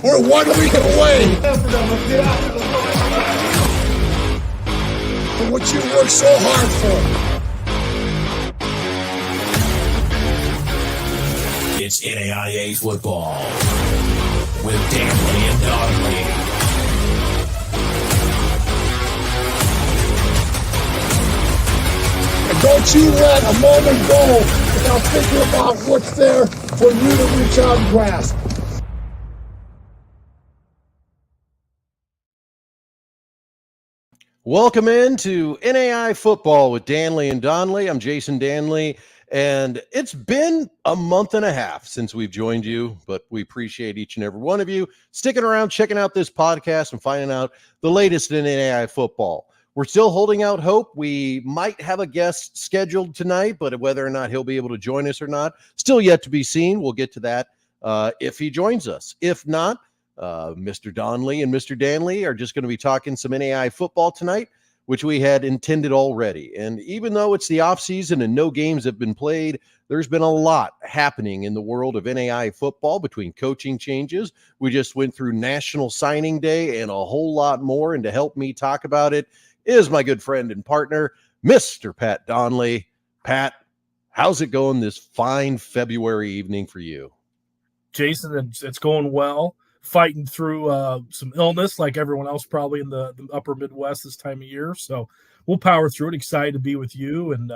We're 1 week away from what you worked so hard for. It's NAIA football with Dannelly and Donley. And don't you let a moment go without thinking about what's there for you to reach out and grasp. Welcome into NAIA football with Dannelly and Donley. I'm Jason Dannelly, and it's been a month and a half since we've joined you, but we appreciate each and every one of you sticking around, checking out this podcast, and finding out the latest in NAIA football. We're still holding out hope. We might have a guest scheduled tonight, but whether or not he'll be able to join us or not, still yet to be seen. We'll get to that if he joins us. If not, Mr. Donley and Mr. Dannelly are just going to be talking some NAIA football tonight, which we had intended already. And even though it's the offseason and no games have been played, there's been a lot happening in the world of NAIA football between coaching changes. We just went through National Signing Day and a whole lot more. And to help me talk about it is my good friend and partner, Mr. Pat Donley. Pat, how's it going this fine February evening for you? Jason, it's going well. Fighting through some illness like everyone else probably in the upper Midwest this time of year. So we'll power through it. Excited to be with you. And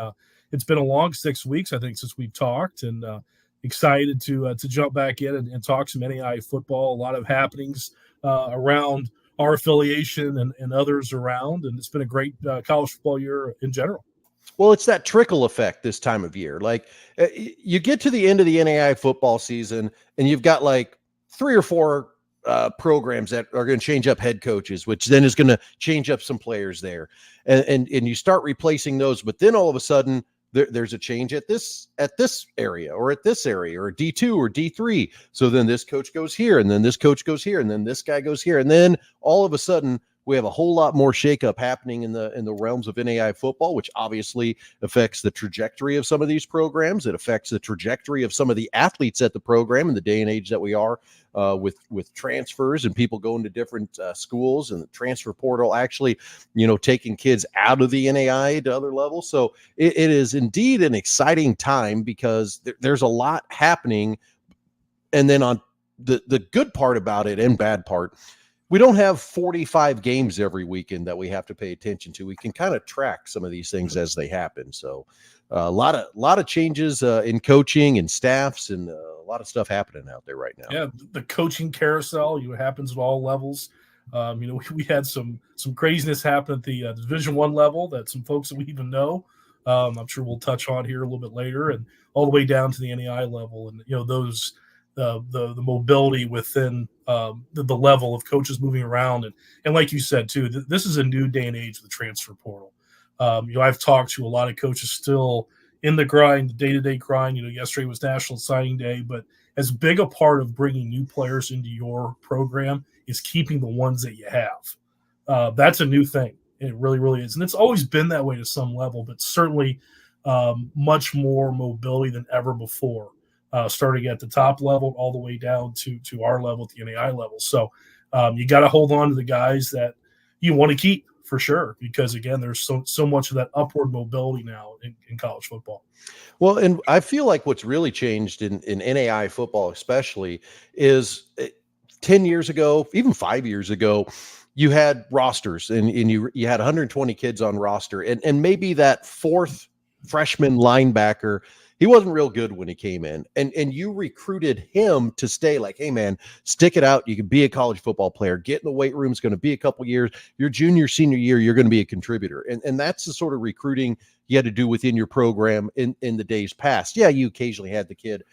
it's been a long 6 weeks, I think, since we've talked. And excited to jump back in and talk some NAIA football. A lot of happenings around our affiliation and others around. And it's been a great college football year in general. Well, it's that trickle effect this time of year. Like you get to the end of the NAIA football season and you've got like 3 or 4 programs that are going to change up head coaches, which then is going to change up some players there. And you start replacing those, but then all of a sudden there's a change at this area or at this area or D2 or D3. So then this coach goes here and then this coach goes here and then this guy goes here. And then all of a sudden we have a whole lot more shakeup happening in the realms of NAIA football, which obviously affects the trajectory of some of these programs. It affects the trajectory of some of the athletes at the program in the day and age that we are with transfers and people going to different schools and the transfer portal actually, taking kids out of the NAIA to other levels. So it is indeed an exciting time because there's a lot happening. And then on the good part about it and bad part, we don't have 45 games every weekend that we have to pay attention to. We can kind of track some of these things as they happen. So a lot of changes in coaching and staffs and a lot of stuff happening out there right now. Yeah, the coaching carousel, happens at all levels. We had some craziness happen at the Division I level that some folks that we even know, I'm sure we'll touch on here a little bit later, and all the way down to the NAIA level. And, those the mobility within the level of coaches moving around. And like you said, too, this is a new day and age of the transfer portal. I've talked to a lot of coaches still in the grind, the day-to-day grind. Yesterday was National Signing Day, but as big a part of bringing new players into your program is keeping the ones that you have. That's a new thing. It really, really is. And it's always been that way to some level, but certainly much more mobility than ever before. Starting at the top level all the way down to our level at the NAIA level. So you got to hold on to the guys that you want to keep for sure, because again, there's so much of that upward mobility now in college football. Well, and I feel like what's really changed in NAIA football especially is 10 years ago, even 5 years ago, you had rosters and you had 120 kids on roster and maybe that fourth freshman linebacker, he wasn't real good when he came in, and you recruited him to stay like, hey man, stick it out. You can be a college football player, get in the weight room. It's going to be a couple years. Your junior, senior year, you're going to be a contributor. And that's the sort of recruiting you had to do within your program in the days past. Yeah, you occasionally had the kid,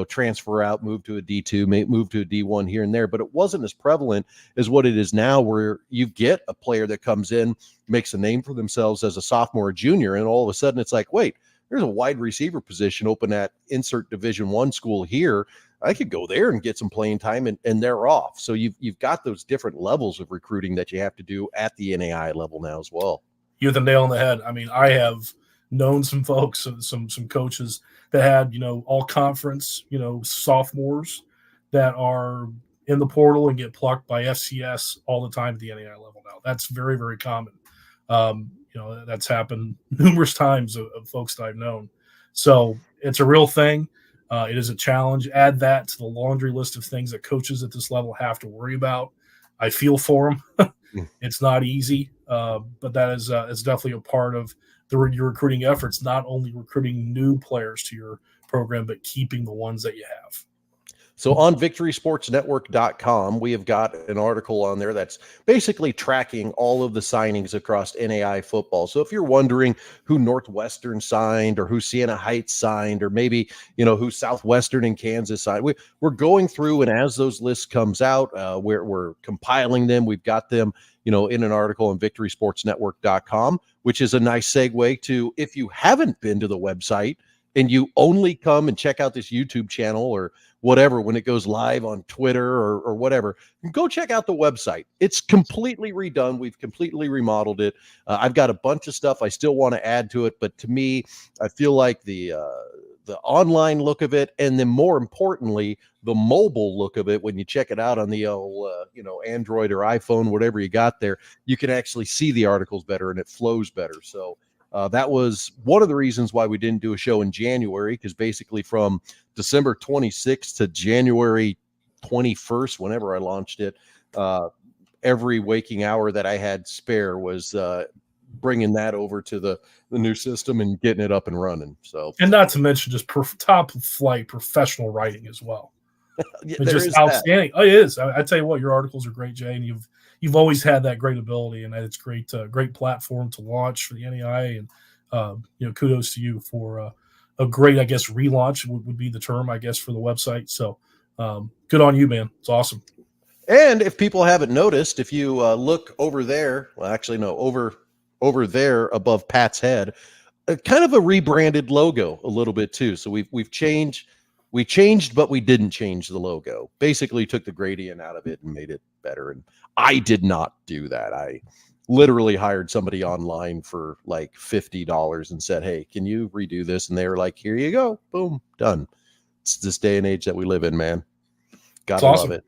transfer out, move to a D2, move to a D1 here and there, but it wasn't as prevalent as what it is now, where you get a player that comes in, makes a name for themselves as a sophomore or junior, and all of a sudden it's like, wait, there's a wide receiver position open at insert Division I school here. I could go there and get some playing time, and they're off. So you've got those different levels of recruiting that you have to do at the NAIA level now as well. You hit the nail on the head. I mean, I have known some folks, some coaches that had, all conference, sophomores that are in the portal and get plucked by FCS all the time at the NAIA level now. That's very, very common. That's happened numerous times of folks that I've known. So it's a real thing. It is a challenge. Add that to the laundry list of things that coaches at this level have to worry about. I feel for them. It's not easy, but that is it's definitely a part of your recruiting efforts, not only recruiting new players to your program, but keeping the ones that you have. So on victorysportsnetwork.com, we have got an article on there that's basically tracking all of the signings across NAI football. So if you're wondering who Northwestern signed or who Siena Heights signed, or maybe, who Southwestern and Kansas signed, we're going through, and as those lists comes out, we're compiling them. We've got them, in an article on victorysportsnetwork.com, which is a nice segue to, if you haven't been to the website and you only come and check out this YouTube channel or whatever, when it goes live on Twitter or whatever, go check out the website. It's completely redone. We've completely remodeled it. I've got a bunch of stuff I still want to add to it, but to me, I feel like the online look of it, and then more importantly, the mobile look of it, when you check it out on the Android or iPhone, whatever you got there, you can actually see the articles better and it flows better. So that was one of the reasons why we didn't do a show in January, because basically from December 26th to January 21st, whenever I launched it, every waking hour that I had spare was bringing that over to the new system and getting it up and running. So, and not to mention just top flight professional writing as well. Yeah, it's just outstanding. Oh, it is. I tell you what, your articles are great, Jay, and you've always had that great ability, and it's great platform to launch for the NAIA, and kudos to you for a great, I guess, relaunch would be the term, I guess, for the website. So good on you, man. It's awesome. And if people haven't noticed, if you look over there, well, actually, no, over there above Pat's head, kind of a rebranded logo a little bit too. So we've changed. We changed, but we didn't change the logo. Basically took the gradient out of it and made it better. And I did not do that. I literally hired somebody online for like $50 and said, "Hey, can you redo this?" And they were like, "Here you go. Boom, done." It's this day and age that we live in, man. Gotta love it.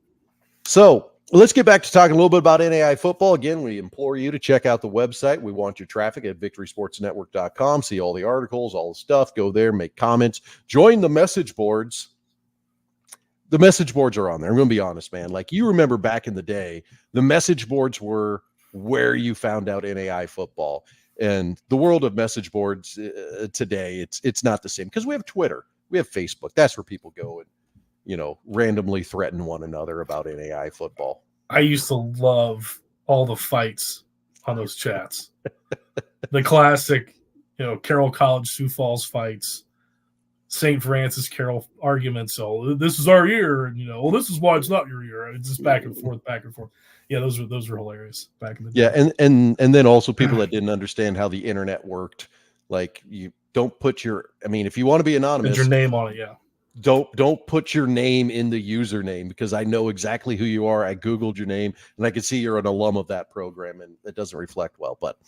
So let's get back to talking a little bit about NAI football. Again, we implore you to check out the website. We want your traffic at victorysportsnetwork.com. See all the articles, all the stuff. Go there, make comments, join the message boards. The message boards are on there. I'm going to be honest, man. Like, you remember back in the day, the message boards were where you found out NAI football. And the world of message boards today, it's not the same, because we have Twitter, we have Facebook. That's where people go and randomly threaten one another about NAI football. I used to love all the fights on those chats. The classic, Carroll College, Sioux Falls fights, St. Francis Carroll arguments. So this is our year, and well, this is why it's not your year. It's just back and forth. Yeah, those were hilarious back in the day. Yeah, and then also people that didn't understand how the internet worked. Like, you don't put if you want to be anonymous, put your name on it. Yeah. Don't put your name in the username, because I know exactly who you are. I Googled your name and I could see you're an alum of that program, and it doesn't reflect well. But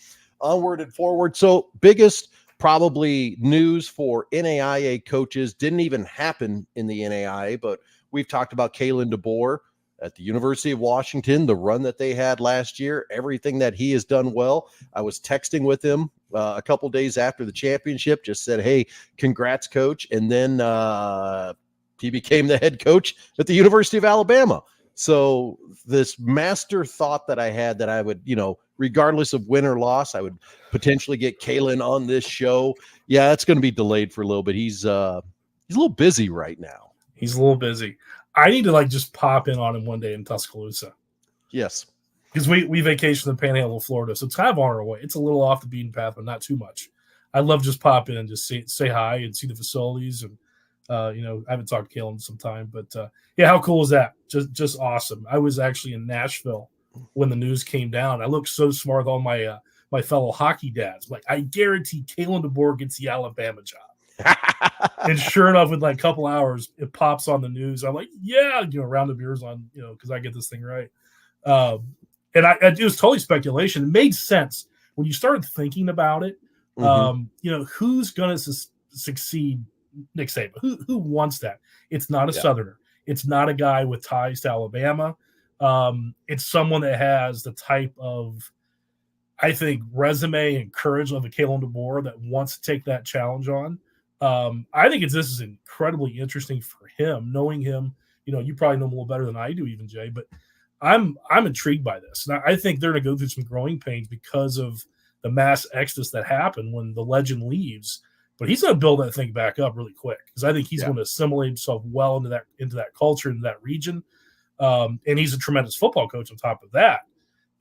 onward and forward. So biggest probably news for NAIA coaches didn't even happen in the NAIA, but we've talked about Kalen DeBoer at the University of Washington, the run that they had last year, everything that he has done well. I was texting with him a couple days after the championship, just said, "Hey, congrats, coach." And then he became the head coach at the University of Alabama. So this master thought that I had, that I would, regardless of win or loss, I would potentially get Kalen on this show. Yeah, it's going to be delayed for a little bit. He's a little busy right now. He's a little busy. I need to just pop in on him one day in Tuscaloosa. Yes. Because we vacation in the Panhandle of Florida, so it's kind of on our way. It's a little off the beaten path, but not too much. I'd love to just pop in and just say hi and see the facilities. And, I haven't talked to Kalen in some time, but yeah, how cool is that? Just awesome. I was actually in Nashville when the news came down. I looked so smart with all my fellow hockey dads. Like, I guarantee Kalen DeBoer gets the Alabama job. And sure enough, in like a couple hours, it pops on the news. I'm like, yeah, round of beers on, because I get this thing right. And it was totally speculation. It made sense when you started thinking about it. Mm-hmm. Who's going to succeed? Nick Saban. Who wants that? It's not a Southerner. It's not a guy with ties to Alabama. It's someone that has the type of, I think, resume and courage of a Kalen DeBoer that wants to take that challenge on. I think this is incredibly interesting for him, knowing him. You probably know him a little better than I do, even, Jay, but I'm intrigued by this. And I think they're going to go through some growing pains because of the mass exodus that happened when the legend leaves. But he's going to build that thing back up really quick, because I think he's going to assimilate himself well into that culture, into that region. And he's a tremendous football coach on top of that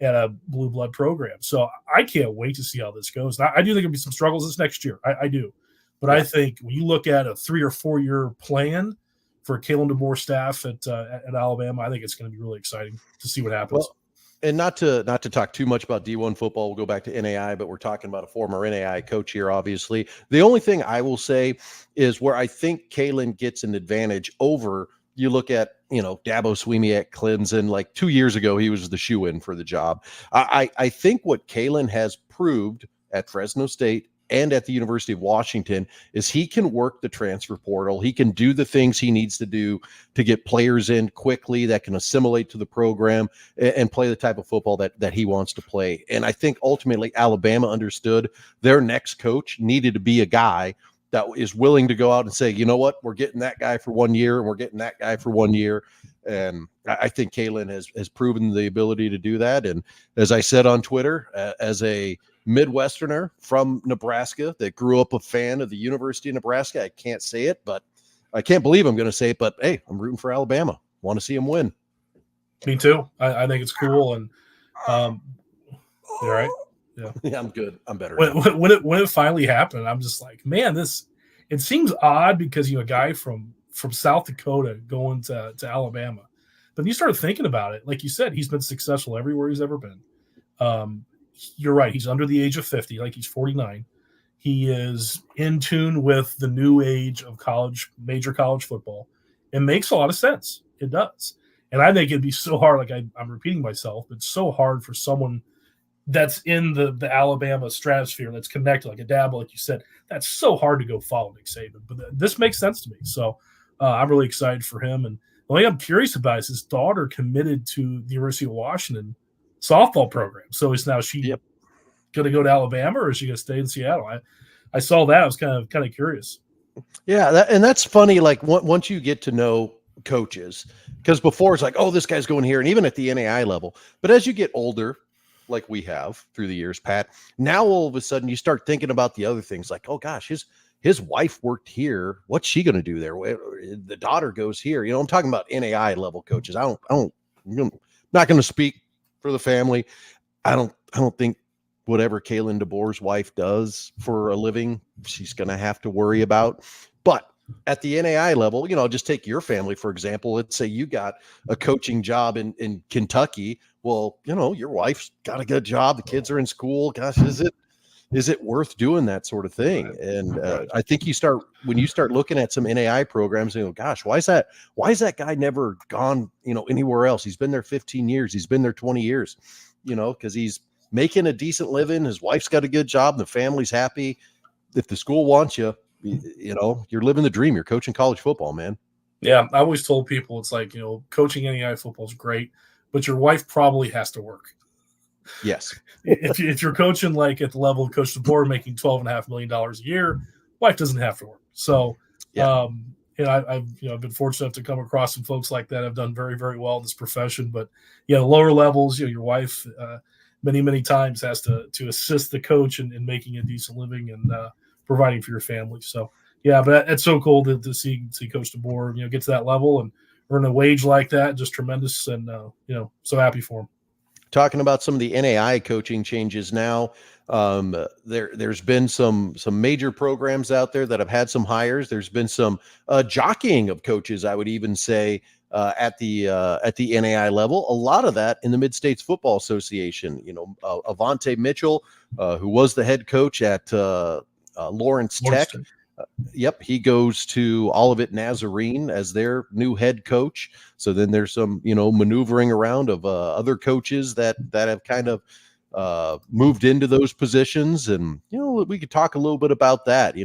at a blue blood program. So I can't wait to see how this goes. Now, I do think there'll be some struggles this next year. I do. But I think when you look at a 3 or 4 year plan for Kalen DeBoer staff at Alabama, I think it's going to be really exciting to see what happens. Well, and not to talk too much about D1 football, we'll go back to NAI, but we're talking about a former NAI coach here, obviously. The only thing I will say is where I think Kalen gets an advantage over, you look at, Dabo Swinney at Clemson, like 2 years ago, he was the shoe-in for the job. I think what Kalen has proved at Fresno State and at the University of Washington is he can work the transfer portal. He can do the things he needs to do to get players in quickly that can assimilate to the program and play the type of football that he wants to play. And I think ultimately Alabama understood their next coach needed to be a guy that is willing to go out and say, you know what, we're getting that guy for 1 year and we're getting that guy for 1 year. And I think Kalen has proven the ability to do that. And as I said on Twitter, as a Midwesterner from Nebraska that grew up a fan of the University of Nebraska, I can't say it, but I can't believe I'm going to say it, but hey, I'm rooting for Alabama. Want to see them win. Me too. I think it's cool. And you all right? Yeah, I'm good. I'm better. When it finally happened, I'm just like, man, it seems odd because a guy from South Dakota going to Alabama. But you start thinking about it, like you said, he's been successful everywhere he's ever been. You're right. He's under the age of 50, like he's 49. He is in tune with the new age of major college football. It makes a lot of sense. It does. And I think it'd be so hard, like I'm repeating myself, but it's so hard for someone that's in the Alabama stratosphere that's connected, like a Dabo, like you said. That's so hard to go follow Nick Saban. But this makes sense to me. So I'm really excited for him. And the only thing I'm curious about is his daughter committed to the University of Washington softball program. So is now she going to go to Alabama, or is she going to stay in Seattle? I saw that. I was kind of curious. Yeah, and that's funny. Like once you get to know coaches, because before it's like, oh, this guy's going here, and even at the NAI level. But as you get older, like we have through the years, Pat, now all of a sudden you start thinking about the other things. Like, oh gosh, his wife worked here. What's she going to do there? The daughter goes here. I'm talking about NAI level coaches. I'm not going to speak for the family. I don't think whatever Kalen DeBoer's wife does for a living, she's going to have to worry about. But at the NAI level, just take your family, for example. Let's say you got a coaching job in Kentucky. Well, your wife's got a good job. The kids are in school. Gosh, is it worth doing that sort of thing? And I think when you start looking at some NAI programs, gosh, why is that guy never gone, anywhere else? He's been there 15 years. He's been there 20 years, because he's making a decent living. His wife's got a good job. The family's happy. If the school wants you, you're living the dream. You're coaching college football, man. Yeah. I always told people it's like, coaching NAI football is great, but your wife probably has to work. Yes. if you're coaching like at the level of Coach DeBoer making $12.5 million a year, wife doesn't have to work. So, I've been fortunate to come across some folks like that. Have done very, very well in this profession. But the lower levels, your wife many, many times has to assist the coach in making a decent living and providing for your family. So but it's so cool to see Coach DeBoer get to that level and earn a wage like that. Just tremendous, and so happy for him. Talking about some of the NAI coaching changes now, there's been some major programs out there that have had some hires. There's been some jockeying of coaches, I would even say, at the NAI level. A lot of that in the Mid-States Football Association. Avante Mitchell, who was the head coach at Lawrence Tech. He goes to Olivet Nazarene as their new head coach. So then there's some, maneuvering around of other coaches that have kind of moved into those positions. And, we could talk a little bit about that.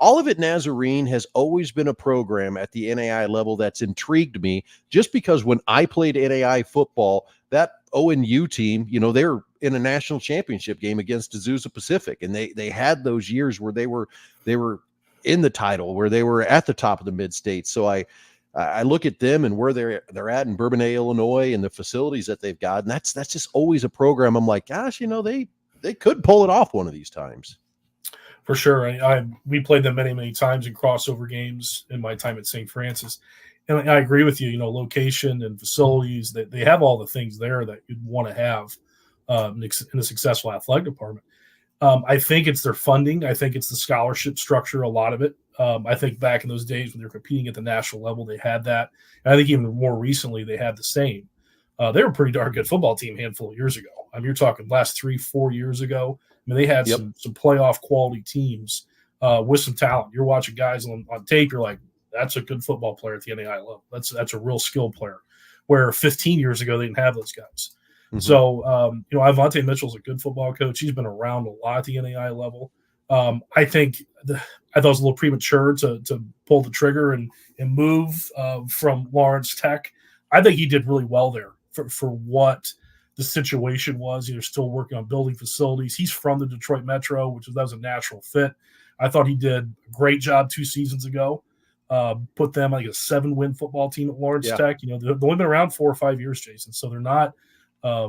Olivet Nazarene has always been a program at the NAI level that's intrigued me, just because when I played NAI football, that ONU team, they're in a national championship game against Azusa Pacific. And they had those years where they were in the title, where they were at the top of the mid-state. So I look at them and where they're at in Bourbonnais, Illinois, and the facilities that they've got. And that's just always a program. I'm like, gosh, they could pull it off one of these times. For sure. We played them many, many times in crossover games in my time at St. Francis. And I agree with you, location and facilities, they have all the things there that you'd want to have in a successful athletic department. I think it's their funding. I think it's the scholarship structure, a lot of it. I think back in those days when they were competing at the national level, they had that. And I think even more recently, they had the same. They were a pretty darn good football team a handful of years ago. You're talking last 3-4 years ago. They had some playoff quality teams with some talent. You're watching guys on tape, you're like, that's a good football player at the NAI level. That's a real skilled player. Where 15 years ago, they didn't have those guys. Mm-hmm. So, Ivante Mitchell's a good football coach. He's been around a lot at the NAI level. I think I thought it was a little premature to pull the trigger and move from Lawrence Tech. I think he did really well there for what the situation was. They're still working on building facilities. He's from the Detroit Metro, that was a natural fit. I thought he did a great job 2 seasons ago. Put them like a 7-win football team at Lawrence Tech. They've only been around 4 or 5 years, Jason. So they're not, a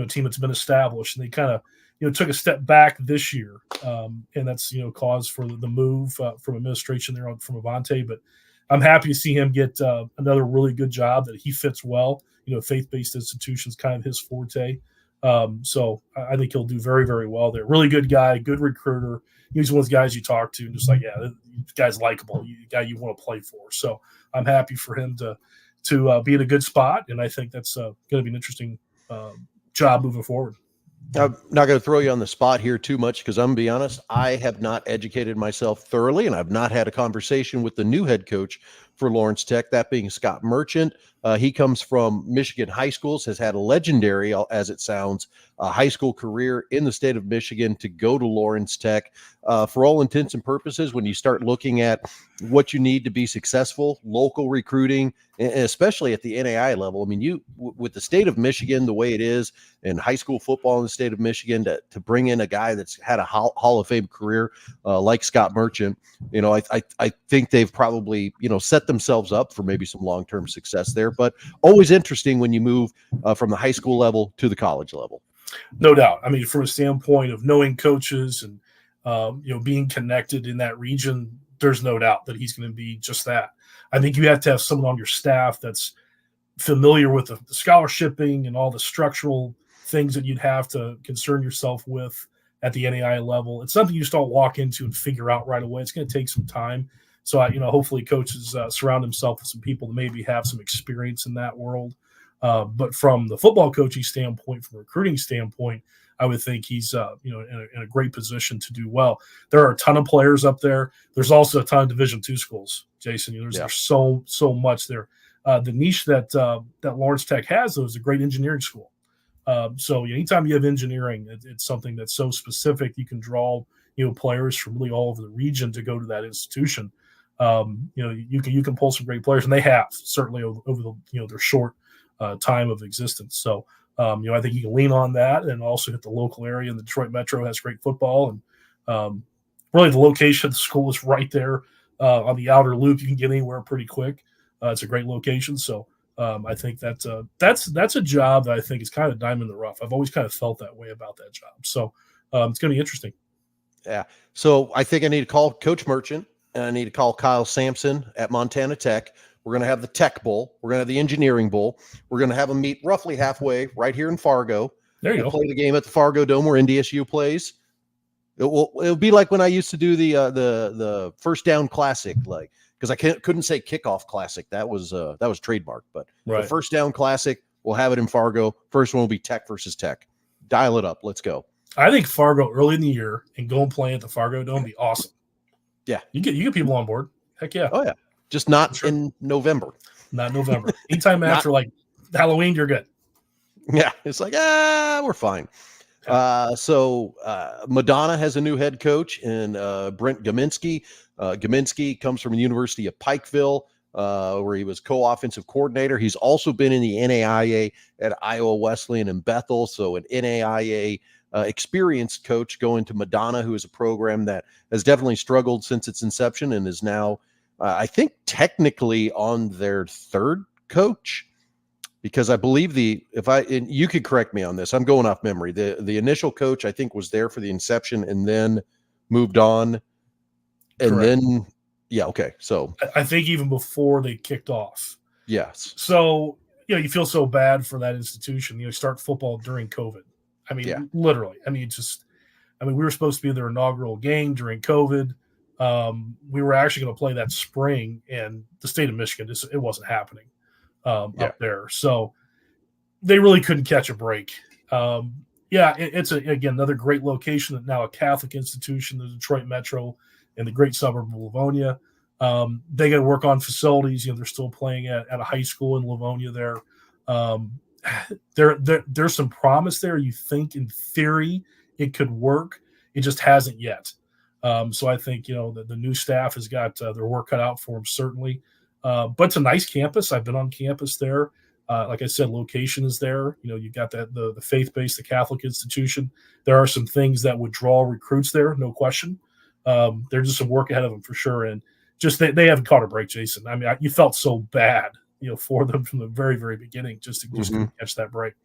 team that's been established. And they kind of, took a step back this year. And that's, cause for the move from administration there from Ivante. But I'm happy to see him get another really good job that he fits well. Faith-based institutions kind of his forte. So I think he'll do very, very well there. Really good guy, good recruiter. He's one of those guys you talk to and just like, this guy's likable, guy you want to play for. So I'm happy for him to be in a good spot, and I think that's going to be an interesting job moving forward. I'm not going to throw you on the spot here too much because I'm going to be honest, I have not educated myself thoroughly, and I've not had a conversation with the new head coach for Lawrence Tech, that being Scott Merchant. He comes from Michigan high schools, has had a legendary, as it sounds, high school career in the state of Michigan to go to Lawrence Tech. For all intents and purposes, when you start looking at what you need to be successful, local recruiting, and especially at the NAI level, with the state of Michigan the way it is, and high school football in the state of Michigan, to bring in a guy that's had a Hall of Fame career like Scott Merchant, I think they've probably, set themselves up for maybe some long-term success there. But always interesting when you move from the high school level to the college level. No doubt. From a standpoint of knowing coaches and, being connected in that region, there's no doubt that he's going to be just that. I think you have to have someone on your staff that's familiar with the scholarshiping and all the structural things that you'd have to concern yourself with at the NAI level. It's something you just don't walk into and figure out right away. It's going to take some time. So, hopefully coaches surround himself with some people that maybe have some experience in that world. But from the football coaching standpoint, from a recruiting standpoint, I would think he's, in a great position to do well. There are a ton of players up there. There's also a ton of Division II schools, Jason. There's so much there. The niche that Lawrence Tech has, though, is a great engineering school. So anytime you have engineering, it's something that's so specific. You can draw, players from really all over the region to go to that institution. You can pull some great players, and they have certainly over the their short time of existence. So, I think you can lean on that and also hit the local area. And the Detroit Metro has great football, and really the location of the school is right there on the outer loop. You can get anywhere pretty quick. It's a great location. So I think that's a job that I think is kind of a diamond in the rough. I've always kind of felt that way about that job. So it's going to be interesting. Yeah. So I think I need to call Coach Merchant, and I need to call Kyle Sampson at Montana Tech. We're going to have the Tech Bowl. We're going to have the Engineering Bowl. We're going to have them meet roughly halfway right here in Fargo. There you go. Play the game at the Fargo Dome where NDSU plays. It'll be like when I used to do the first down classic, because I couldn't say kickoff classic. That was trademarked, but right. The first down classic, we'll have it in Fargo. First one will be Tech versus Tech. Dial it up. Let's go. I think Fargo early in the year and go and play at the Fargo Dome would be awesome. Yeah. You get people on board. Heck yeah. Oh yeah. Just not in November. Not November. Anytime after like Halloween, you're good. Yeah. It's like, we're fine. Madonna has a new head coach in Brent Gaminsky. Gaminsky comes from the University of Pikeville, where he was co-offensive coordinator. He's also been in the NAIA at Iowa Wesleyan and Bethel. So an NAIA experienced coach going to Madonna, who is a program that has definitely struggled since its inception and is now, I think, technically on their third coach. Because I believe and you could correct me on this, I'm going off memory. The initial coach, I think, was there for the inception and then moved on. And Correct. then, yeah, okay. So I think even before they kicked off. yes. So, you feel so bad for that institution. Start football during COVID. I mean, Yeah. literally. I mean, we were supposed to be their inaugural game during COVID. We were actually going to play that spring, and the state of Michigan, it wasn't happening. Up there. So they really couldn't catch a break. It's again, another great location, now a Catholic institution, the Detroit Metro in the great suburb of Livonia. They got to work on facilities. They're still playing at a high school in Livonia there. There's some promise there. You think in theory it could work. It just hasn't yet. So I think, the new staff has got their work cut out for them, certainly. But it's a nice campus. I've been on campus there. Like I said, location is there. You've got the faith-based, the Catholic institution. There are some things that would draw recruits there, no question. There's just some work ahead of them for sure. And just they haven't caught a break, Jason. I mean, you felt so bad, for them from the very, very beginning, just couldn't catch that break.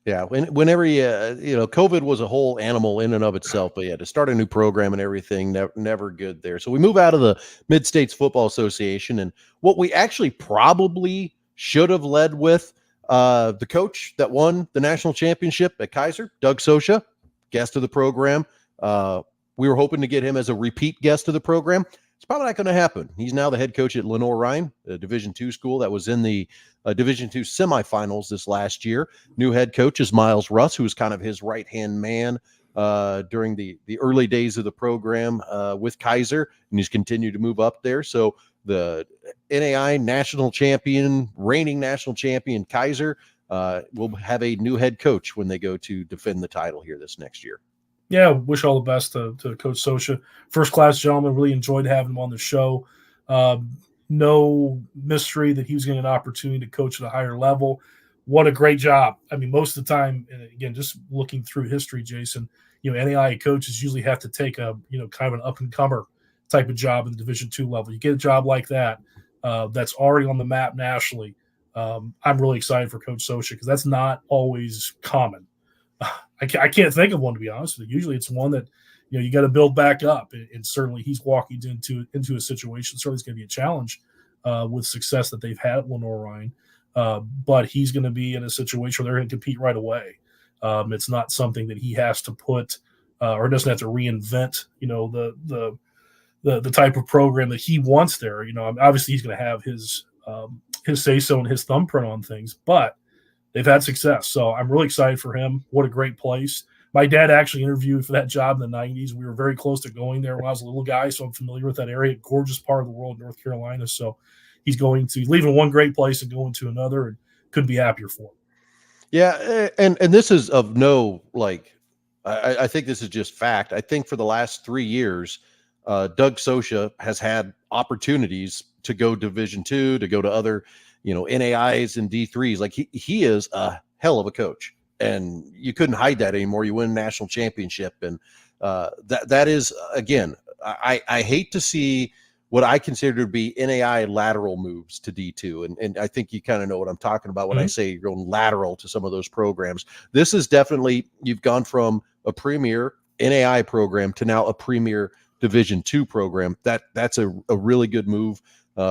Yeah, whenever COVID was a whole animal in and of itself, but to start a new program and everything, never good there. So we move out of the Mid-States Football Association, and what we actually probably should have led with, the coach that won the national championship at Kaiser, Doug Sosha, guest of the program. We were hoping to get him as a repeat guest of the program. It's probably not going to happen. He's now the head coach at Lenore-Ryan, a Division II school that was in the Division II semifinals this last year. New head coach is Miles Russ, who was kind of his right-hand man during the early days of the program with Kaiser, and he's continued to move up there. So the NAI national champion, reigning national champion Kaiser will have a new head coach when they go to defend the title here this next year. Yeah, wish all the best to Coach Sosha. First-class gentleman. Really enjoyed having him on the show. No mystery that he was getting an opportunity to coach at a higher level. What a great job. I mean, most of the time, and again, just looking through history, Jason, NAIA coaches usually have to take a, kind of an up-and-comer type of job in the Division II level. You get a job like that that's already on the map nationally. I'm really excited for Coach Sosha because that's not always common. I can't think of one, to be honest with you. Usually it's one that, you got to build back up. And certainly he's walking into a situation. Certainly it's going to be a challenge with success that they've had at Lenore-Ryan. But he's going to be in a situation where they're going to compete right away. It's not something that he has to put or doesn't have to reinvent, the type of program that he wants there. Obviously he's going to have his say-so and his thumbprint on things, but they've had success. So I'm really excited for him. What a great place. My dad actually interviewed for that job in the 90s. We were very close to going there when I was a little guy, so I'm familiar with that area. Gorgeous part of the world, North Carolina. So he's leaving one great place and going to another, and couldn't be happier for him. Yeah, and this is of no, I think this is just fact. I think for the last 3 years, Doug Sosha has had opportunities to go Division II, to go to other, NAIs and D3s. Like he is a hell of a coach, and you couldn't hide that anymore. You win a national championship, and that is, again, I hate to see what I consider to be NAI lateral moves to D2, and I think you kind of know what I'm talking about when I say you're going lateral to some of those programs. This is definitely, you've gone from a premier NAI program to now a premier Division II program. That's a really good move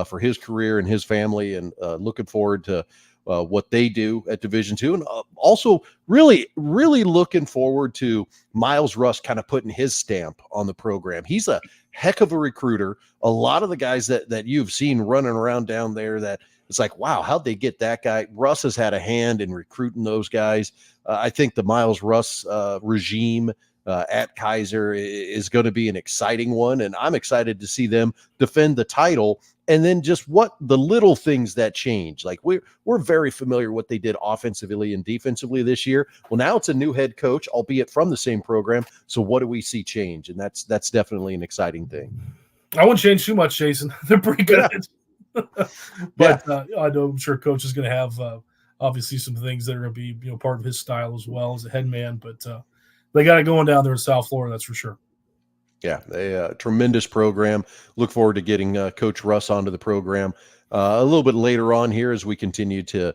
for his career and his family, and looking forward to what they do at Division II, and also really, really looking forward to Miles Russ kind of putting his stamp on the program. He's a heck of a recruiter. A lot of the guys that you've seen running around down there, that it's like, wow, how'd they get that guy? Russ has had a hand in recruiting those guys. I think the Miles Russ regime at Kaiser is going to be an exciting one, and I'm excited to see them defend the title. And then just what the little things that change. Like we're very familiar with what they did offensively and defensively this year. Well, now it's a new head coach, albeit from the same program. So what do we see change? And that's definitely an exciting thing. I wouldn't change too much, Jason. They're pretty good. Yeah. But I know I'm sure coach is going to have obviously some things that are going to be part of his style as well as a head man. But they got it going down there in South Florida, that's for sure. Yeah, they tremendous program. Look forward to getting Coach Russ onto the program a little bit later on here as we continue to,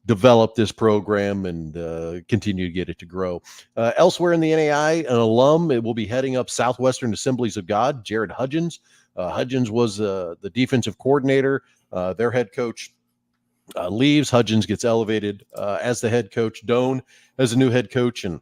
develop this program and continue to get it to grow. Elsewhere in the NAI, an alum, it will be heading up Southwestern Assemblies of God, Jared Hudgens. Hudgens was the defensive coordinator. Their head coach leaves. Hudgens gets elevated as the head coach. Doan as a new head coach, and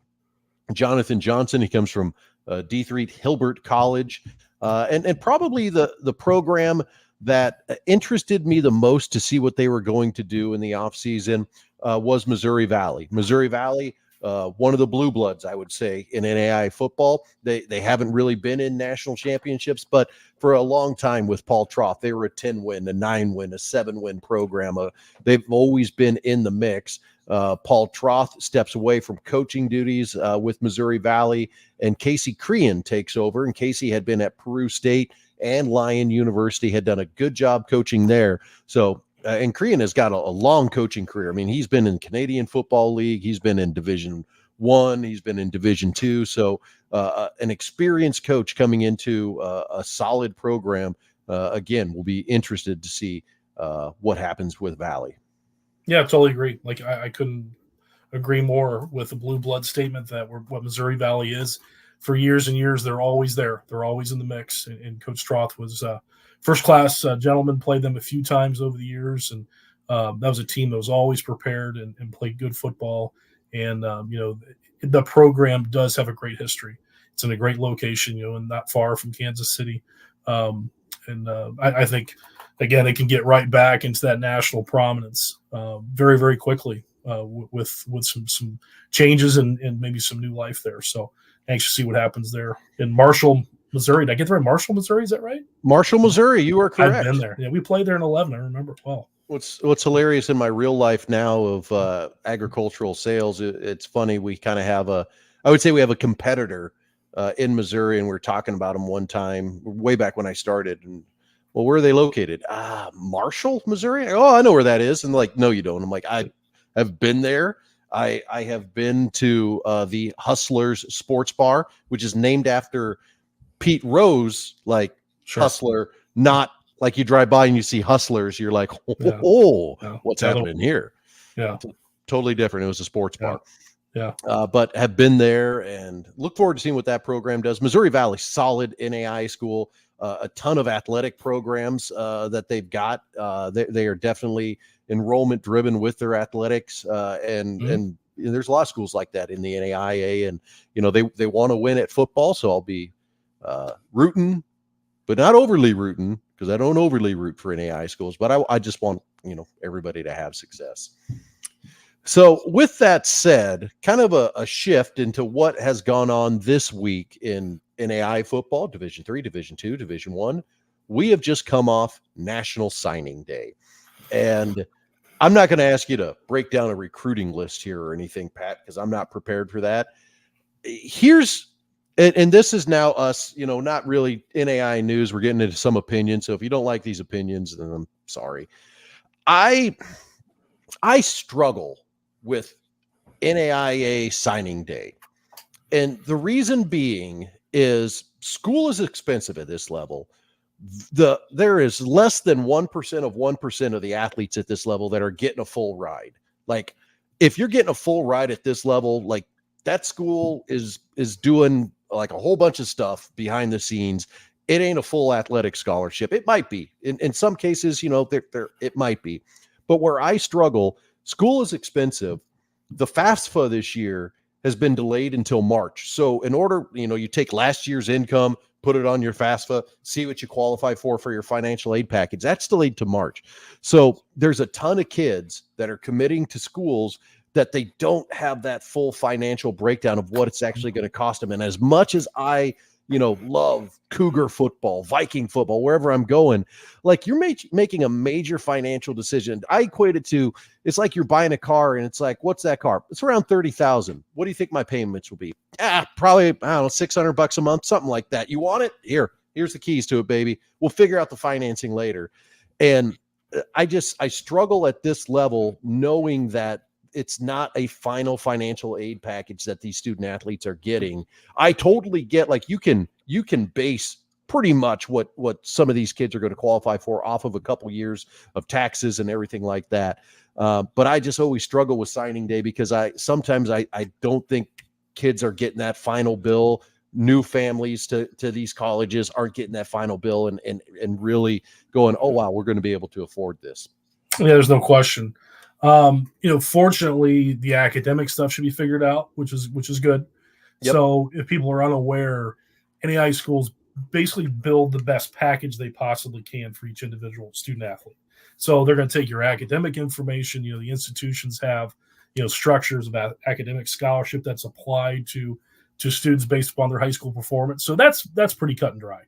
Jonathan Johnson, he comes from D3 Hilbert College, and probably the program that interested me the most to see what they were going to do in the offseason was Missouri Valley. Missouri Valley, one of the blue bloods, I would say, in NAIA football. They haven't really been in national championships, but for a long time with Paul Troth, they were a 10-win, a 9-win, a 7-win program. They've always been in the mix. Paul Troth steps away from coaching duties with Missouri Valley, and Casey Crean takes over. And Casey had been at Peru State and Lyon University, had done a good job coaching there. So, and Crean has got a long coaching career. I mean, he's been in Canadian Football League. He's been in Division I. He's been in Division II. So an experienced coach coming into a solid program. Again, we'll be interested to see what happens with Valley. Yeah, I totally agree. Like I couldn't agree more with the blue blood statement that what Missouri Valley is. For years and years, they're always there. They're always in the mix. And Coach Troth was first-class gentleman, played them a few times over the years. And that was a team that was always prepared and played good football. And, the program does have a great history. It's in a great location, and not far from Kansas City. I think, again, they can get right back into that national prominence very, very quickly with some changes and maybe some new life there. So anxious to see what happens there in Marshall, Missouri. Did I get there in Marshall, Missouri? Is that right? Marshall, Missouri. You are correct. I've been there. Yeah, we played there in 11. I remember it well. What's hilarious in my real life now of agricultural sales, it's funny. We kind of have I would say we have a competitor in Missouri, and we were talking about them one time way back when I started. And well, where are they located? Marshall, Missouri. Oh, I know where that is. And like, no, you don't. I'm like, I have been there. I have been to the Hustlers Sports Bar, which is named after Pete Rose, like Sure. Hustler, not like you drive by and you see Hustlers. You're like, what's happening here? Yeah. Totally different. It was a sports bar. Yeah. But have been there and look forward to seeing what that program does. Missouri Valley, solid NAIA school, a ton of athletic programs that they've got. They are definitely enrollment driven with their athletics. And there's a lot of schools like that in the NAIA, and, they want to win at football. So I'll be rooting, but not overly rooting, because I don't overly root for NAIA schools, but I just want, everybody to have success. So with that said, kind of a shift into what has gone on this week in NAIA football, Division III, Division II, Division I. We have just come off National Signing Day. And I'm not going to ask you to break down a recruiting list here or anything, Pat, because I'm not prepared for that. And this is now us, not really NAIA news. We're getting into some opinions. So if you don't like these opinions, then I'm sorry. I struggle with NAIA signing day. And the reason being is school is expensive at this level. There is less than 1% of the athletes at this level that are getting a full ride. Like, if you're getting a full ride at this level, like, that school is doing like a whole bunch of stuff behind the scenes. It ain't a full athletic scholarship. It might be in some cases, it might be, but where I struggle, school is expensive. The FAFSA this year has been delayed until March. So in order, you take last year's income, put it on your FAFSA, see what you qualify for your financial aid package. That's delayed to March. So there's a ton of kids that are committing to schools that they don't have that full financial breakdown of what it's actually going to cost them. And as much as I, love Cougar football, Viking football, wherever I'm going, like you're making a major financial decision. I equate it to, it's like you're buying a car and it's like, what's that car? It's around 30,000. What do you think my payments will be? Probably, I don't know, $600 a month, something like that. You want it? Here's the keys to it, baby. We'll figure out the financing later. And I struggle at this level knowing that it's not a final financial aid package that these student athletes are getting. I totally get, like, you can base pretty much what some of these kids are going to qualify for off of a couple years of taxes and everything like that. But I just always struggle with signing day because I don't think kids are getting that final bill. New families to these colleges aren't getting that final bill and really going, oh wow, we're going to be able to afford this. Yeah, there's no question. Fortunately, the academic stuff should be figured out, which is good. Yep. So if people are unaware, NAIA schools basically build the best package they possibly can for each individual student athlete. So they're going to take your academic information. The institutions have, structures of academic scholarship that's applied to students based upon their high school performance. So that's pretty cut and dry.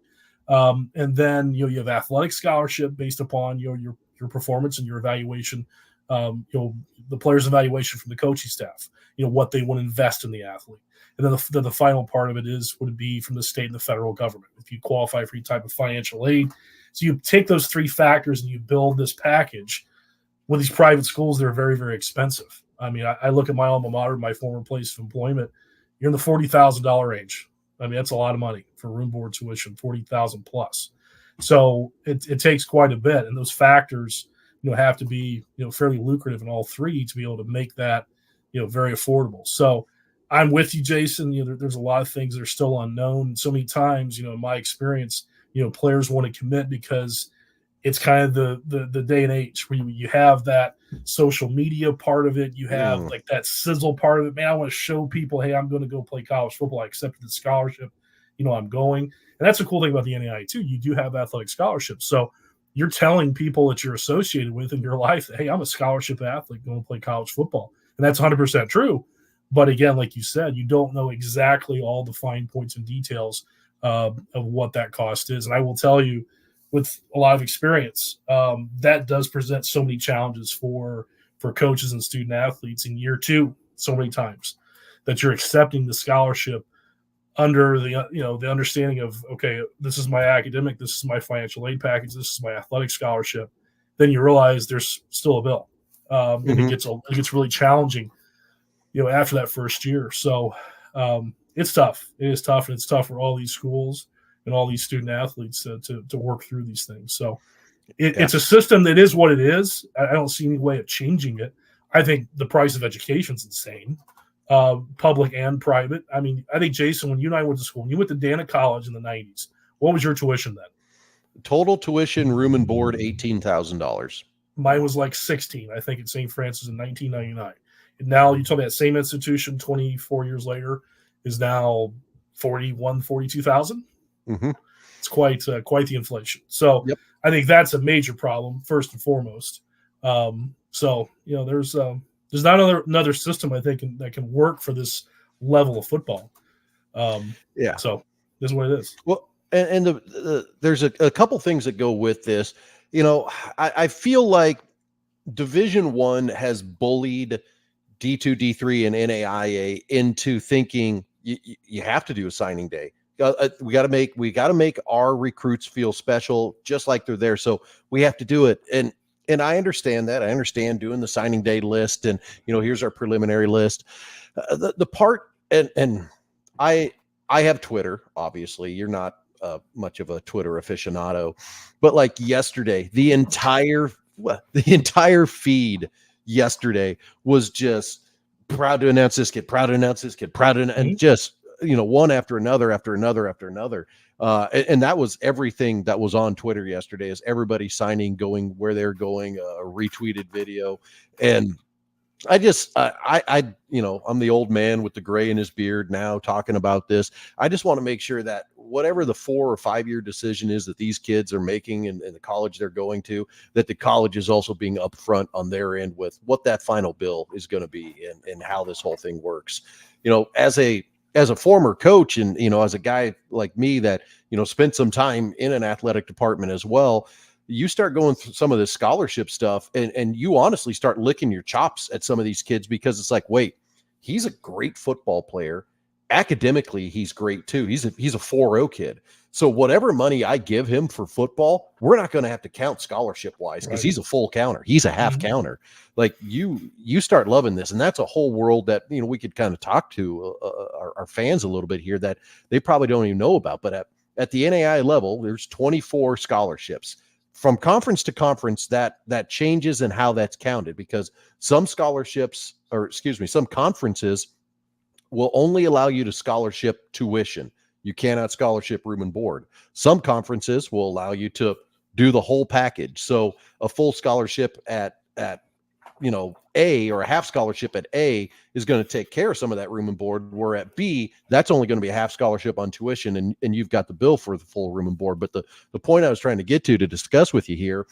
And then, you have athletic scholarship based upon your performance and your evaluation. The player's evaluation from the coaching staff, what they want to invest in the athlete. And then the final part of it would it be from the state and the federal government, if you qualify for any type of financial aid. So you take those three factors and you build this package. With these private schools, they're very, very expensive. I mean, I look at my alma mater, my former place of employment, you're in the $40,000 range. I mean, that's a lot of money for room board tuition, $40,000 plus. So it takes quite a bit. And those factors, have to be, fairly lucrative in all three to be able to make that, very affordable. So I'm with you, Jason. There's a lot of things that are still unknown. So many times, in my experience, players want to commit because it's kind of the day and age where you have that social media part of it. You have like that sizzle part of it. Man, I want to show people, hey, I'm going to go play college football. I accepted the scholarship. I'm going. And that's a cool thing about the NAIA too. You do have athletic scholarships. So you're telling people that you're associated with in your life that, hey, I'm a scholarship athlete going to play college football. And that's 100% true. But again, like you said, you don't know exactly all the fine points and details of what that cost is. And I will tell you, with a lot of experience, that does present so many challenges for coaches and student athletes in year two, so many times that you're accepting the scholarship under the understanding of, okay, this is my academic, this is my financial aid package, this is my athletic scholarship. Then you realize there's still a bill, and it gets really challenging, after that first year. So it's tough. It is tough, and it's tough for all these schools and all these student athletes to work through these things. So it's a system that is what it is. I don't see any way of changing it. I think the price of education is insane, public and private. I mean, I think, Jason, when you and I went to school, when you went to Dannelly College in the 90s, what was your tuition then? Total tuition, room and board, $18,000. Mine was like 16, I think, at St. Francis in 1999. And now you tell me that same institution 24 years later is now 42,000. Mm-hmm. It's quite the inflation. So I think that's a major problem first and foremost. So there's not another system I think that can work for this level of football. So this is what it is. Well, and there's a couple things that go with this. I feel like Division I has bullied D2, D3, and NAIA into thinking you have to do a signing day. We got to make our recruits feel special, just like they're there. So we have to do it. And I understand that. I understand doing the signing day list, and here's our preliminary list. The part, and I have Twitter. Obviously, you're not much of a Twitter aficionado, but like yesterday, the entire feed yesterday was just proud to announce this kid, proud to announce this kid, proud to, and just one after another. And that was everything that was on Twitter yesterday, is everybody signing, going where they're going, a retweeted video. And I just, I'm the old man with the gray in his beard now talking about this. I just want to make sure that whatever the 4 or 5 year decision is that these kids are making in the college they're going to, that the college is also being upfront on their end with what that final bill is going to be and how this whole thing works. As a former coach and, as a guy like me that, spent some time in an athletic department as well, you start going through some of this scholarship stuff and you honestly start licking your chops at some of these kids because it's like, wait, he's a great football player. Academically, he's great too. He's a 4.0 kid. So whatever money I give him for football, we're not going to have to count scholarship wise because he's a full counter. He's a half counter. Like you start loving this. And that's a whole world that, we could kind of talk to our fans a little bit here that they probably don't even know about. But at the NAIA level, there's 24 scholarships. From conference to conference, that changes in how that's counted because some conferences will only allow you to scholarship tuition. You cannot scholarship room and board. Some conferences will allow you to do the whole package. So a full scholarship at A or a half scholarship at A is going to take care of some of that room and board, where at B, that's only going to be a half scholarship on tuition and you've got the bill for the full room and board. But the point I was trying to get to discuss with you here,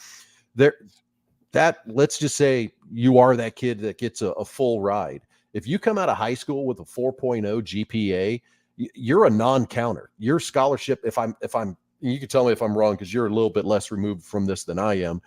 let's just say you are that kid that gets a full ride. If you come out of high school with a 4.0 GPA, you're a non-counter. Your scholarship, if I'm, you can tell me if I'm wrong because you're a little bit less removed from this than I am.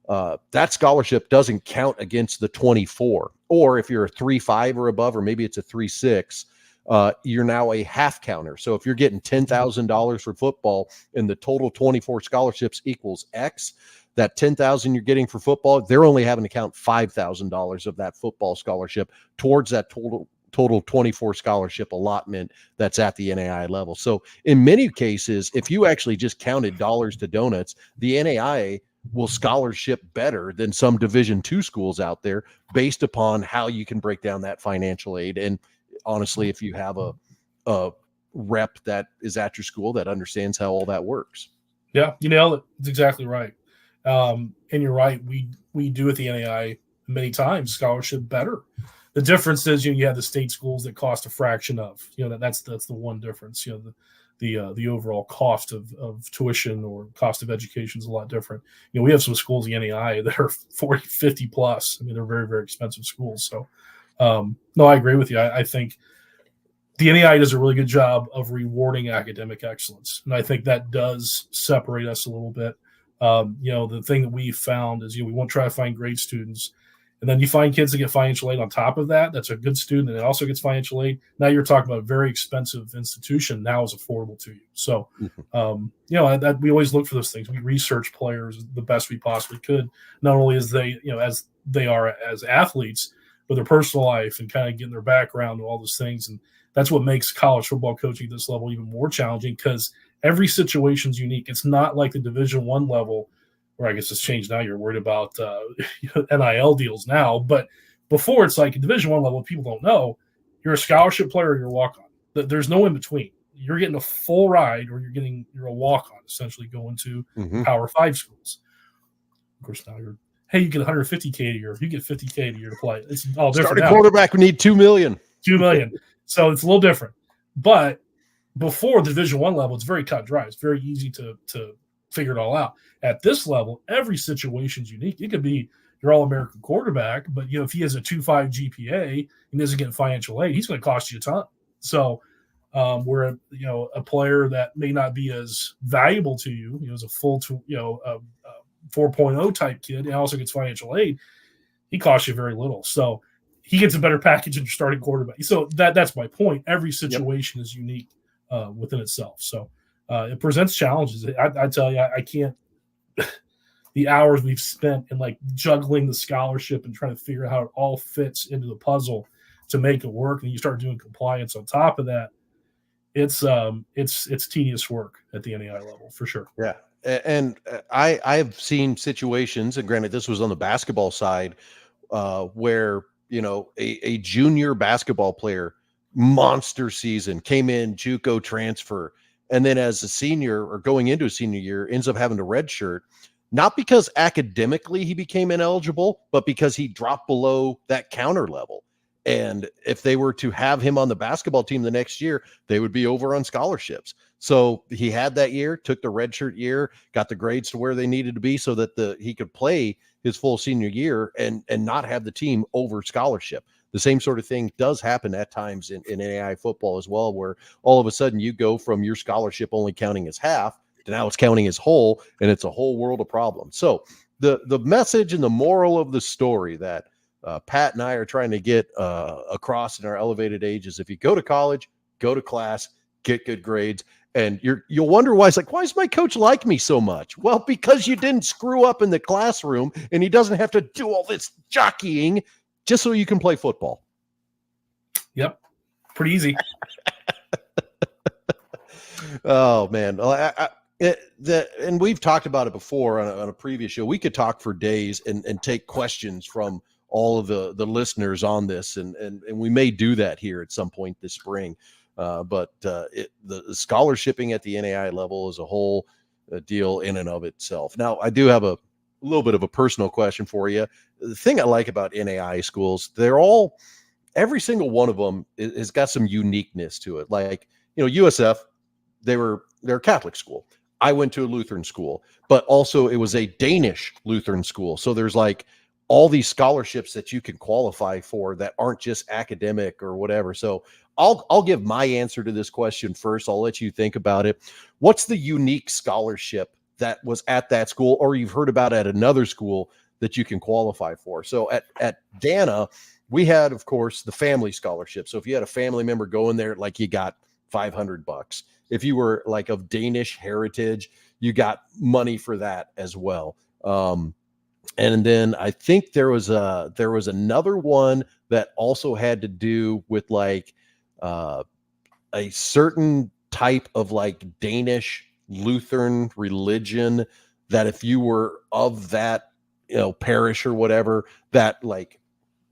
That scholarship doesn't count against the 24. Or if you're a 3.5 or above, or maybe it's a 3.6, you're now a half counter. So if you're getting $10,000 for football and the total 24 scholarships equals X, that $10,000 you're getting for football, they're only having to count $5,000 of that football scholarship towards that total 24 scholarship allotment that's at the NAIA level. So in many cases, if you actually just counted dollars to donuts, the NAIA will scholarship better than some Division II schools out there based upon how you can break down that financial aid. And honestly, if you have a rep that is at your school that understands how all that works. Yeah, you nailed it. That's exactly right. And you're right. We do at the NAIA many times scholarship better. The difference is, you have the state schools that cost a fraction of, that's the one difference. The overall cost of tuition or cost of education is a lot different. We have some schools in the NAIA that are 40, 50 plus. I mean, they're very, very expensive schools. So, no, I agree with you. I think the NAIA does a really good job of rewarding academic excellence. And I think that does separate us a little bit. The thing that we found is, we won't try to find great students. And then you find kids that get financial aid on top of that. That's a good student and it also gets financial aid. Now you're talking about a very expensive institution now is affordable to you. So, that we always look for those things. We research players the best we possibly could, not only as they are as athletes, but their personal life and kind of getting their background and all those things. And that's what makes college football coaching at this level even more challenging because every situation is unique. It's not like the Division I level, or I guess it's changed now. You're worried about NIL deals now, but before it's like a Division I level. People don't know you're a scholarship player or you're a walk-on. There's no in between. You're getting a full ride, or you're a walk-on, essentially going to Power 5 schools. Of course, now you get 150K a year. You get 50K a year to play. It's all different. Starting quarterback, we need $2 million. $2 million. So it's a little different. But before the Division I level, it's very cut and dry. It's very easy to figure it all out. At this level, every situation is unique. It could be your All-American quarterback, but if he has a 2.5 GPA and doesn't get financial aid, he's going to cost you a ton. So where a player that may not be as valuable to you, as a full 4.0 type kid and also gets financial aid, he costs you very little. So he gets a better package than your starting quarterback. So that's my point. Every situation is unique within itself. So it presents challenges. I tell you, I can't. The hours we've spent in juggling the scholarship and trying to figure out how it all fits into the puzzle to make it work, and you start doing compliance on top of that, it's tedious work at the NAIA level for sure. Yeah, and I've seen situations, and granted, this was on the basketball side, where a junior basketball player, monster season, came in, JUCO transfer. And then as a senior or going into a senior year, ends up having to redshirt. not because academically he became ineligible, but because he dropped below that counter level. And if they were to have him on the basketball team the next year, they would be over on scholarships. So he had that year, took the redshirt year, got the grades to where they needed to be so that he could play his full senior year and not have the team over scholarship. The same sort of thing does happen at times in NAIA football as well, where all of a sudden you go from your scholarship only counting as half to now it's counting as whole, and it's a whole world of problems. So the message and the moral of the story that Pat and I are trying to get across in our elevated ages: if you go to college, go to class, get good grades, and you'll wonder why. It's like, why does my coach like me so much? Well, because you didn't screw up in the classroom, and he doesn't have to do all this jockeying just so you can play football. Yep, pretty easy. Oh man, and we've talked about it before on a previous show. We could talk for days and take questions from all of the listeners on this, and we may do that here at some point this spring. But the scholarshiping at the NAIA level is a whole deal in and of itself. Now, I do have a little bit of a personal question for you. The thing I like about NAIA schools, every single one of them has got some uniqueness to it. Like, USF, they're a Catholic school. I went to a Lutheran school, but also it was a Danish Lutheran school. So there's like all these scholarships that you can qualify for that aren't just academic or whatever. So I'll give my answer to this question first. I'll let you think about it. What's the unique scholarship that was at that school, or you've heard about at another school that you can qualify for? So at Dana, we had, of course, the family scholarship. So if you had a family member going there, like, you got $500. If you were like of Danish heritage, you got money for that as well. And then I think there was another one that also had to do with like a certain type of like Danish Lutheran religion, that if you were of that, parish or whatever, that like,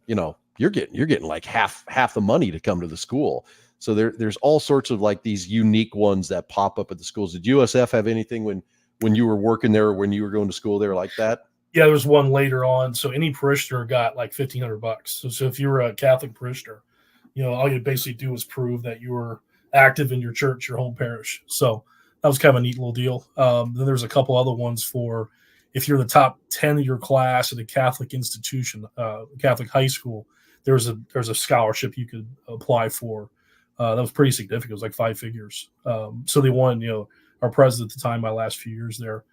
you're getting like half the money to come to the school. So there's all sorts of like these unique ones that pop up at the schools. Did USF have anything when you were working there or when you were going to school there like that? Yeah, there was one later on. So any parishioner got like $1,500. So if you were a Catholic parishioner, all you basically do is prove that you were active in your church, your home parish. So that was kind of a neat little deal. Then there's a couple other ones for if you're in the top 10 of your class at a Catholic institution, Catholic high school. There's a scholarship you could apply for. That was pretty significant. It was like 5 figures. So they wanted, our president at the time, my last few years there,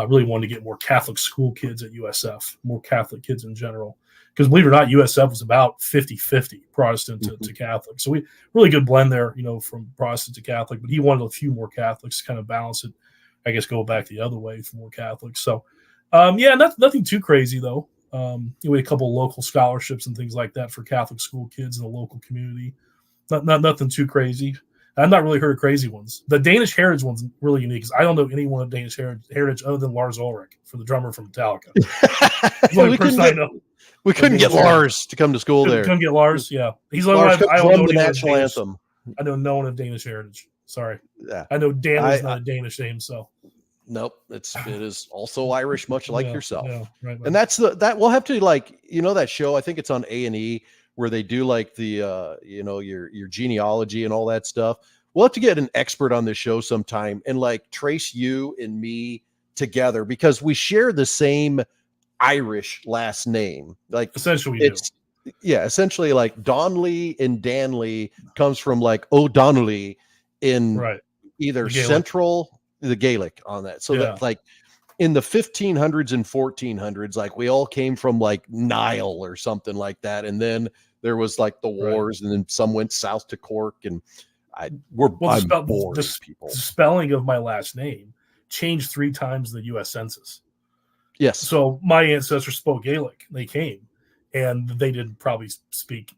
really wanted to get more Catholic school kids at USF, more Catholic kids in general. Because believe it or not, USF was about 50-50 Protestant to Catholic. So we really good blend there, from Protestant to Catholic. But he wanted a few more Catholics to kind of balance it, I guess, go back the other way for more Catholics. So, nothing too crazy, though. We had a couple of local scholarships and things like that for Catholic school kids in the local community. Not nothing too crazy. I've not really heard of crazy ones. The Danish heritage one's really unique because I don't know anyone of Danish heritage other than Lars Ulrich, for the drummer from Metallica. He's the only person I know. We couldn't get Lars to come to school there. Couldn't get Lars, yeah. He's the only one I don't know the national anthem. I know no one of Danish heritage. Sorry. Yeah. I know Dan is not a Danish name, so. Nope, it is also Irish, much like yourself. Yeah, right. And that's that we'll have to, like, that show. I think it's on A&E where they do like the your genealogy and all that stuff. We'll have to get an expert on this show sometime and like trace you and me together because we share the same Irish last name. Like essentially, essentially like Donley and Dannelly comes from like O'Donnelly in either the Gaelic on that. So that like in the 1500s and 1400s, like we all came from like Niall or something like that. And then there was like the wars and then some went south to Cork and I'm bored of people. The spelling of my last name changed 3 times in the U.S. Census. Yes. So my ancestors spoke Gaelic. They came and they didn't speak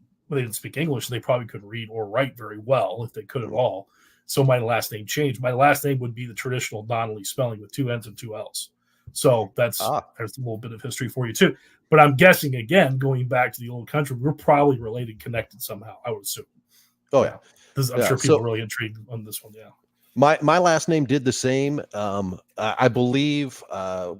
English. They probably couldn't read or write very well if they could at all. So my last name changed. My last name would be the traditional Donnelly spelling with 2 N's and 2 L's. So there's a little bit of history for you too. But I'm guessing, again, going back to the old country, we're probably related, connected somehow, I would assume. Oh, yeah. I'm sure people are really intrigued on this one, yeah. My last name did the same. I believe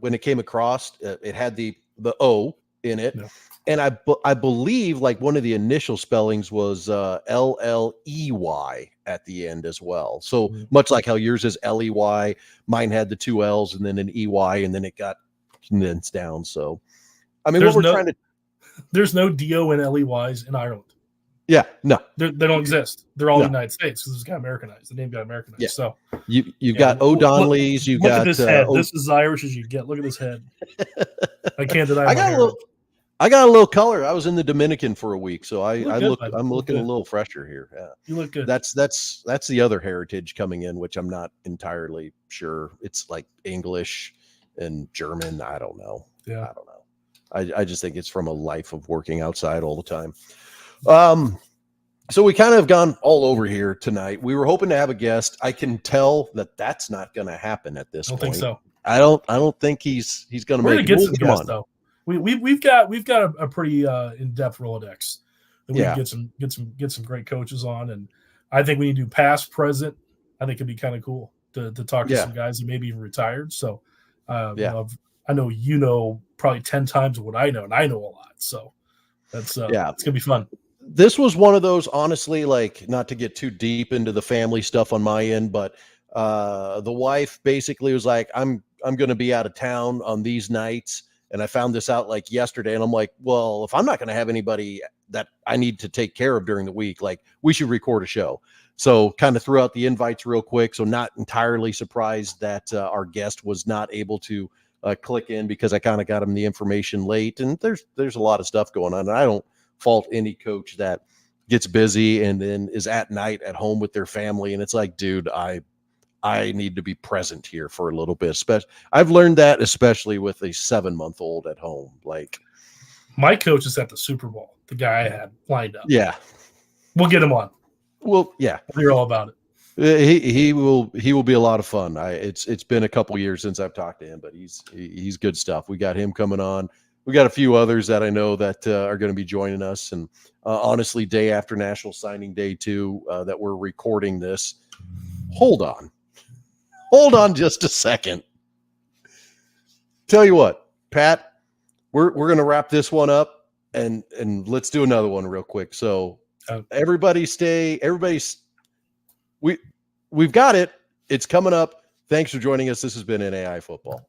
when it came across, it had the O in it, No. and I believe like one of the initial spellings was LLEY at the end as well. So much like how yours is LEY, mine had the two L's and then an EY, and then it got condensed down. So, I mean, there's no DONLEYs in Ireland. Yeah, no, they don't exist. They're all United States because it's got Americanized. The name got Americanized. Yeah. So you've got O'Donnellys. You got look at this head. This is as Irish as you get. Look at this head. I can't deny. I got a little color. I was in the Dominican for a week, so I'm looking a little fresher here. Yeah, you look good. That's the other heritage coming in, which I'm not entirely sure. It's like English and German. I don't know. Yeah, I don't know. I just think it's from a life of working outside all the time. So we kind of have gone all over here tonight. We were hoping to have a guest. I can tell that that's not going to happen at this point. I don't think so. I don't think he's going to make it. We're going to get some guests though. We've got a pretty in-depth Rolodex that we can get some great coaches on, and I think we need to do past, present. I think it'd be kind of cool to talk to some guys that maybe even retired. So you know, I know probably 10 times what I know, and I know a lot. So that's it's gonna be fun. This was one of those, honestly, like, not to get too deep into the family stuff on my end, but the wife basically was like, I'm going to be out of town on these nights. And I found this out like yesterday, and I'm like, well, if I'm not going to have anybody that I need to take care of during the week, like, we should record a show. So kind of threw out the invites real quick. So not entirely surprised that our guest was not able to click in, because I kind of got him the information late, and there's a lot of stuff going on. And I don't fault any coach that gets busy and then is at night at home with their family. And it's like, dude, I need to be present here for a little bit. I've learned that, especially with a 7-month-old at home. Like, my coach is at the Super Bowl, the guy I had lined up. Yeah. We'll get him on. Well, yeah. We're all about it. He will be a lot of fun. It's been a couple years since I've talked to him, but he's good stuff. We got him coming on. We got a few others that I know that are going to be joining us. And honestly, day after National Signing Day too, that we're recording this. Hold on just a second. Tell you what, Pat, we're going to wrap this one up and let's do another one real quick. So we've got it. It's coming up. Thanks for joining us. This has been NAI Football.